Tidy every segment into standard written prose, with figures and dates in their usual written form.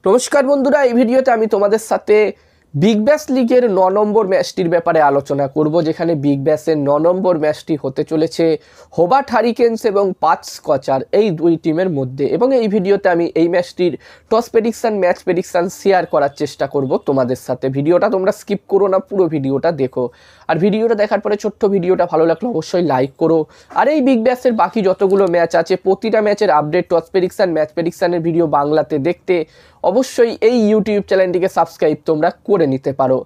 নমস্কার বন্ধুরা, এই ভিডিওতে আমি তোমাদের সাথে বিগ ব্যাশ লিগের 9 নম্বর ম্যাচটির ব্যাপারে আলোচনা করব, যেখানে বিগ ব্যাশের 9 নম্বর ম্যাচটি হতে চলেছে হোবার্ট হারিকেনস এবং পাঁচ স্কচার এই দুই টিমের মধ্যে। এবং এই ভিডিওতে আমি এই ম্যাচটির toss prediction, match prediction share করার চেষ্টা করব তোমাদের সাথে। ভিডিওটা তোমরা স্কিপ করো না, পুরো ভিডিওটা দেখো। আর ভিডিওটা দেখার পরে ছোট্ট ভিডিওটা ভালো লাগলে অবশ্যই লাইক করো। আর এই বিগ ব্যাশের বাকি যতগুলো ম্যাচ আছে প্রতিটা ম্যাচের আপডেট, টস প্রেডিকশন, ম্যাচ প্রেডিকশনের ভিডিও বাংলাতে দেখতে অবশ্যই এই ইউটিউব চ্যানেলটিকে সাবস্ক্রাইব তোমরা করে নিতে পারো।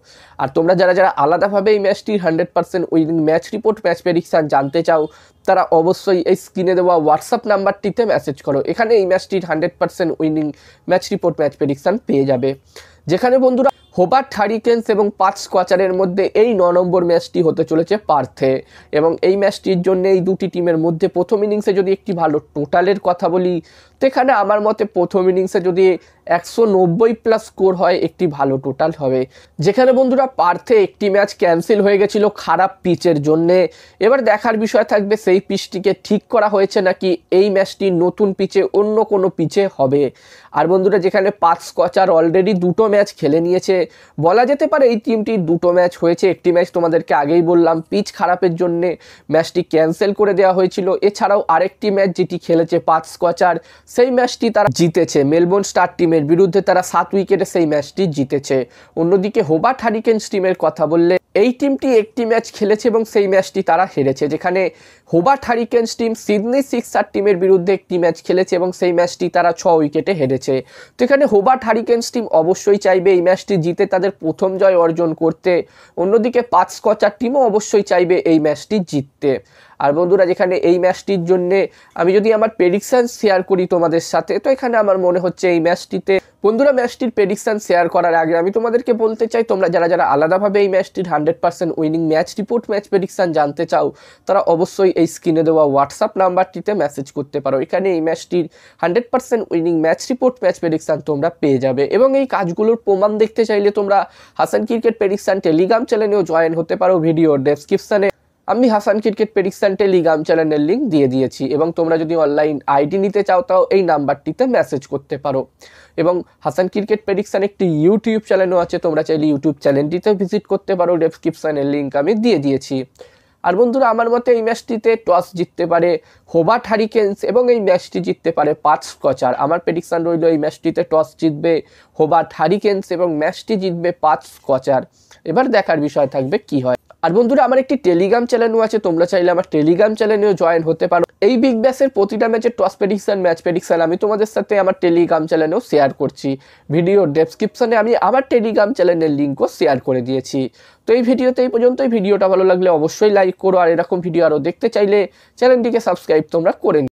আর তোমরা যারা যারা আলাদাভাবে এই ম্যাচটির 100% winning match report, match prediction জানতে চাও, তারা অবশ্যই এই স্ক্রিনে দেওয়া হোয়াটসঅ্যাপ নাম্বারটিতে মেসেজ করো। এখানে এই ম্যাচটির 100% winning match report, match prediction পেয়ে যাবে। যেখানে বন্ধুরা হোবার্ট হারিকেনস এবং পাঁচ স্কচারের মধ্যে এই 9 নম্বর ম্যাচটি হতে চলেছে পার্থে। এবং এই ম্যাচটির জন্য এই দুটি টিমের মধ্যে প্রথম ইনিংসে যদি একটি ভালো টোটালের কথা বলি, তো এখানে আমার মতে প্রথম ইনিংসে যদি 190+ স্কোর হয় একটি ভালো টোটাল হবে। যেখানে বন্ধুরা পার্থে একটি ম্যাচ ক্যান্সেল হয়ে গেছিল খারাপ পিচের জন্যে। এবার দেখার বিষয় থাকবে সেই পিচটিকে ঠিক করা হয়েছে নাকি এই ম্যাচটি নতুন পিচে অন্য কোনো পিচে হবে। আর বন্ধুরা যেখানে পাঁচ স্কচার অলরেডি দুটো ম্যাচ খেলে নিয়েছে, বলা যেতে পারে এই টিমটির দুটো ম্যাচ হয়েছে। একটি ম্যাচ তোমাদেরকে আগেই বললাম পিচ খারাপের জন্যে ম্যাচটি ক্যান্সেল করে দেওয়া হয়েছিল। এছাড়াও আরেকটি ম্যাচ যেটি খেলেছে পাঁচ স্কচার, সেই ম্যাচটি তারা জিতেছে মেলবোর্ন স্টার টিমের বিরুদ্ধে, তারা 7 উইকেটে সেই ম্যাচটি জিতেছে। অন্যদিকে হোবার্ট হারিকেনস টিমের কথা বললে এই টিমটি একটি ম্যাচ খেলেছে এবং সেই ম্যাচটি তারা হেরেছে। যেখানে হোবার্ট হারিকেনস টিম সিডনি সিক্সার টিমের বিরুদ্ধে একটি ম্যাচ খেলেছে এবং সেই ম্যাচটি তারা 6 উইকেটে হেরেছে। তো এখানে হোবার্ট হারিকেনস টিম অবশ্যই চাইবে এই ম্যাচটি জিতে তাদের প্রথম জয় অর্জন করতে। অন্যদিকে পাঁচ স্কচার টিমও অবশ্যই চাইবে এই ম্যাচটি জিততে। আর বন্ধুরা যেখানে এই ম্যাচটির জন্যে আমি যদি আমার প্রেডিকশান শেয়ার করি তোমাদের সাথে, তো এখানে আমার মনে হচ্ছে এই ম্যাচটিতে বন্ধুরা ম্যাচটির প্রেডিকশান শেয়ার করার আগে আমি তোমাদেরকে বলতে চাই, তোমরা যারা যারা আলাদাভাবে এই ম্যাচটির 100% winning match report, match prediction জানতে চাও, তারা অবশ্যই এই স্ক্রিনে দেওয়া হোয়াটসঅ্যাপ নাম্বারটিতে মেসেজ করতে পারো। এখানে এই ম্যাচটির 100% winning match report, match prediction তোমরা পেয়ে যাবে। এবং এই কাজগুলোর প্রমাণ দেখতে চাইলে তোমরা হাসান ক্রিকেট প্রেডিকশান টেলিগ্রাম চ্যানেলেও জয়েন হতে পারো। ভিডিওর ডেসক্রিপশানে আমি হাসান ক্রিকেট প্রেডিকশান টেলিগ্রাম চ্যানেলের লিঙ্ক দিয়ে দিয়েছি। এবং তোমরা যদি অনলাইন আইডি নিতে চাও তাও এই নাম্বারটিতে মেসেজ করতে পারো। এবং হাসান ক্রিকেট প্রেডিকশান একটি ইউটিউব চ্যানেলও আছে, তোমরা চাইলে ইউটিউব চ্যানেলটিতে ভিজিট করতে পারো। ডেসক্রিপশানের লিঙ্ক আমি দিয়ে দিয়েছি। আর বন্ধুরা আমার মতে এই ম্যাচটিতে টস জিততে পারে হোবার্ট হারিকেনস এবং এই ম্যাচটি জিততে পারে পাঁচ স্কচার। আমার প্রেডিকশান রইল এই ম্যাচটিতে টস জিতবে হোবার্ট হারিকেনস এবং ম্যাচটি জিতবে পাঁচ স্কচার। এবার দেখার বিষয় থাকবে কি হয়। আর বন্ধুরা আমার একটি টেলিগ্রাম চ্যানেলও আছে, তোমরা চাইলে আমার টেলিগ্রাম চ্যানেলেও জয়েন হতে পারো। এই বিগ ব্যাশের প্রতিটা ম্যাচের টস প্রেডিকশন, ম্যাচ প্রেডিকশন আমি তোমাদের সাথে আমার টেলিগ্রাম চ্যানেলেও শেয়ার করছি। ভিডিওর ডেসক্রিপশনে আমি আমার টেলিগ্রাম চ্যানেলের লিঙ্কও শেয়ার করে দিয়েছি। তো এই ভিডিওতে এই পর্যন্ত। এই ভিডিওটা ভালো লাগলে অবশ্যই লাইক করো। আর এরকম ভিডিও আরও দেখতে চাইলে চ্যানেলটিকে সাবস্ক্রাইব তোমরা করে